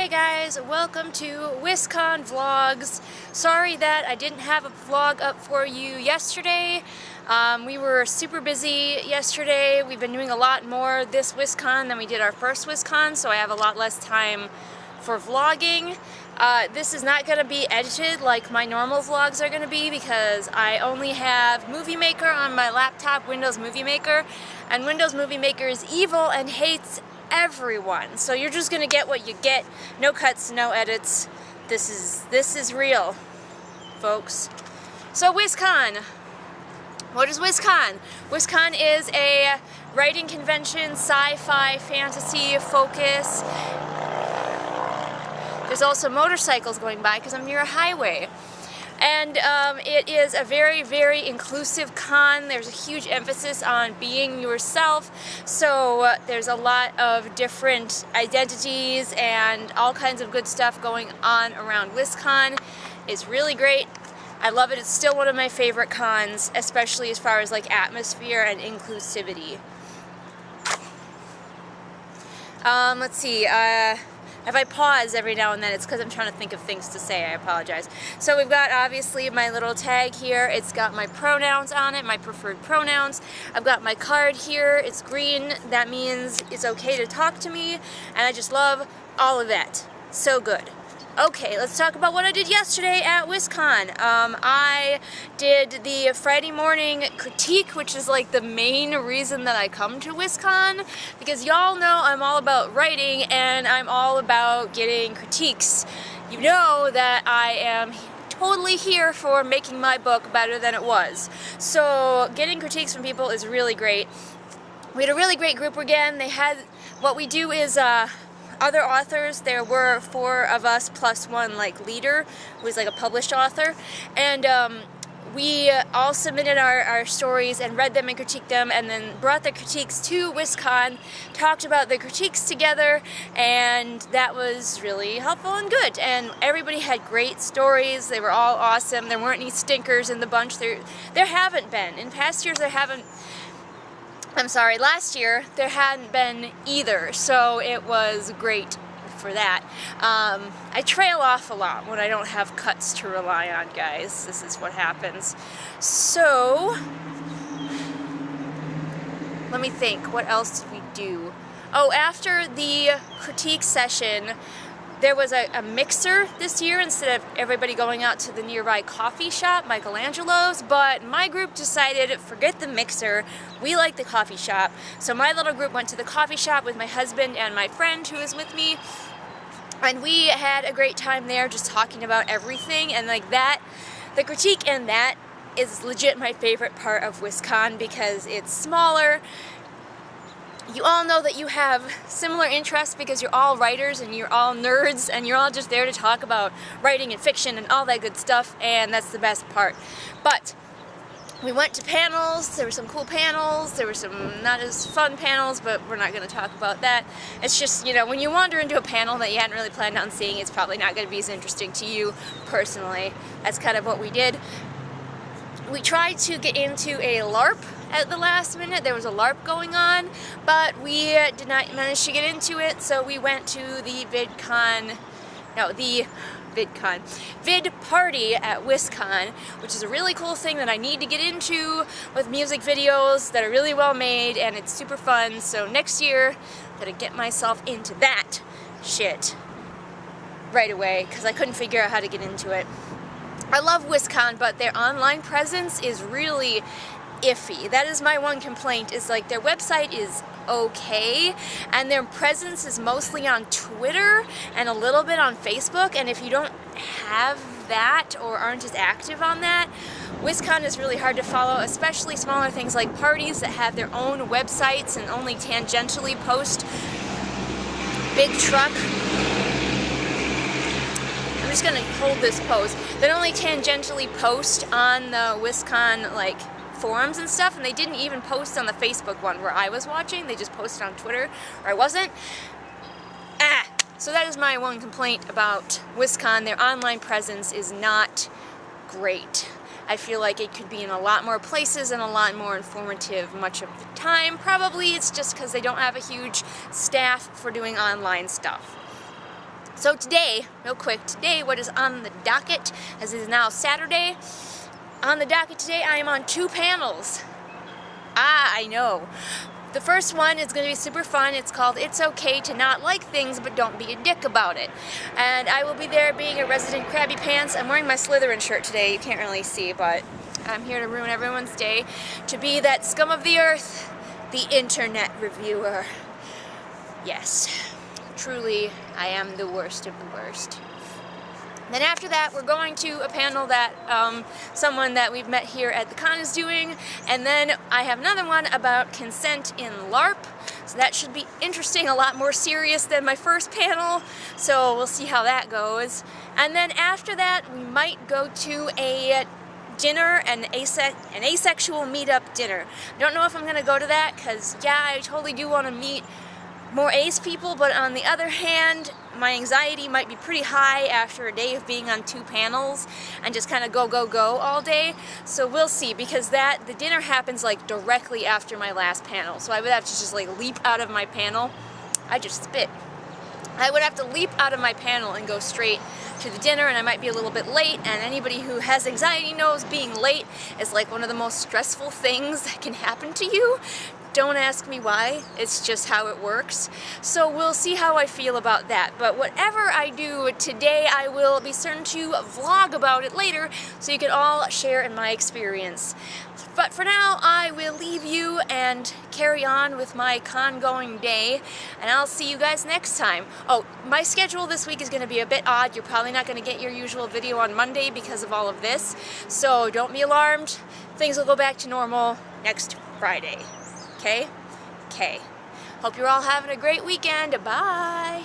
Hey guys, welcome to Wiscon Vlogs. Sorry that I didn't have a vlog up for you yesterday. We were super busy yesterday. We've been doing a lot more this Wiscon than we did our first Wiscon, so I have a lot less time for vlogging. This is not going to be edited like my normal vlogs are going to be because I only have Movie Maker on my laptop, Windows Movie Maker, and Windows Movie Maker is evil and hates everyone. So you're just gonna get what you get. No cuts, no edits. This is real, folks. So Wiscon. What is Wiscon? Wiscon is a writing convention, sci-fi, fantasy focus. There's also motorcycles going by because I'm near a highway. And it is a very, very inclusive con. There's a huge emphasis on being yourself. So there's a lot of different identities and all kinds of good stuff going on around Wiscon. It's really great. I love it. It's still one of my favorite cons, especially as far as like atmosphere and inclusivity. Let's see. If I pause every now and then, it's because I'm trying to think of things to say. I apologize. So we've got obviously my little tag here. It's got my pronouns on it, my preferred pronouns. I've got my card here. It's green. That means it's okay to talk to me. And I just love all of that. So good. Okay, let's talk about what I did yesterday at Wiscon. I did the Friday morning critique, which is like the main reason that I come to Wiscon, because y'all know I'm all about writing and I'm all about getting critiques. You know that I am totally here for making my book better than it was. So getting critiques from people is really great. We had a really great group again. What we do is other authors. There were 4 of us plus one like leader who was like a published author, and we all submitted our stories and read them and critiqued them and then brought the critiques to Wiscon, talked about the critiques together, and that was really helpful and good. And everybody had great stories. They were all awesome. There weren't any stinkers in the bunch. There haven't been. In past years last year there hadn't been either, so it was great for that. I trail off a lot when I don't have cuts to rely on, guys. This is what happens. So, let me think, what else did we do? Oh, after the critique session, there was a mixer this year instead of everybody going out to the nearby coffee shop, Michelangelo's, but my group decided, forget the mixer, we like the coffee shop. So my little group went to the coffee shop with my husband and my friend who was with me, and we had a great time there just talking about everything, and like that, the critique and that is legit my favorite part of Wiscon because it's smaller. You all know that you have similar interests because you're all writers and you're all nerds and you're all just there to talk about writing and fiction and all that good stuff, and that's the best part. But we went to panels. There were some cool panels. There were some not as fun panels, but we're not going to talk about that. It's just, you know, when you wander into a panel that you hadn't really planned on seeing, it's probably not going to be as interesting to you personally. That's kind of what we did. We tried to get into a LARP at the last minute. There was a LARP going on, but we did not manage to get into it, so we went to the Vid Party at Wiscon, which is a really cool thing that I need to get into with music videos that are really well made, and it's super fun. So next year, I'm gonna get myself into that shit right away, because I couldn't figure out how to get into it. I love Wiscon, but their online presence is really iffy. That is my one complaint, is like their website is okay and their presence is mostly on Twitter and a little bit on Facebook, and if you don't have that or aren't as active on that, Wiscon is really hard to follow, especially smaller things like parties that have their own websites and only tangentially post. Big truck. I'm just gonna hold this pose. That only tangentially post on the Wiscon like forums and stuff, and they didn't even post on the Facebook one where I was watching. They just posted on Twitter, or I wasn't. So that is my one complaint about Wiscon. Their online presence is not great. I feel like it could be in a lot more places and a lot more informative much of the time. Probably it's just because they don't have a huge staff for doing online stuff. So today, real quick, today what is on the docket, as it is now Saturday, on the docket today I am on 2 panels. I know. The first one is going to be super fun. It's called It's Okay to Not Like Things But Don't Be a Dick About It. And I will be there being a resident Krabby Pants. I'm wearing my Slytherin shirt today. You can't really see, but I'm here to ruin everyone's day. To be that scum of the earth, the internet reviewer. Yes, truly, I am the worst of the worst. Then after that, we're going to a panel that someone that we've met here at the con is doing, and then I have another one about consent in LARP, so that should be interesting, a lot more serious than my first panel, so we'll see how that goes. And then after that, we might go to a dinner, an asexual meetup dinner. I don't know if I'm going to go to that, because yeah, I totally do want to meet more ace people, but on the other hand, my anxiety might be pretty high after a day of being on 2 panels and just kind of go, go, go all day. So we'll see, because the dinner happens like directly after my last panel. So I would have to just like leap out of my panel. I just spit. I would have to leap out of my panel and go straight to the dinner, and I might be a little bit late, and anybody who has anxiety knows being late is like one of the most stressful things that can happen to you. Don't ask me why, it's just how it works. So we'll see how I feel about that. But whatever I do today, I will be certain to vlog about it later so you can all share in my experience. But for now, I will leave you and carry on with my con-going day, and I'll see you guys next time. Oh, my schedule this week is going to be a bit odd. You're probably not going to get your usual video on Monday because of all of this, so don't be alarmed. Things will go back to normal next Friday. Okay? Okay. Hope you're all having a great weekend. Bye!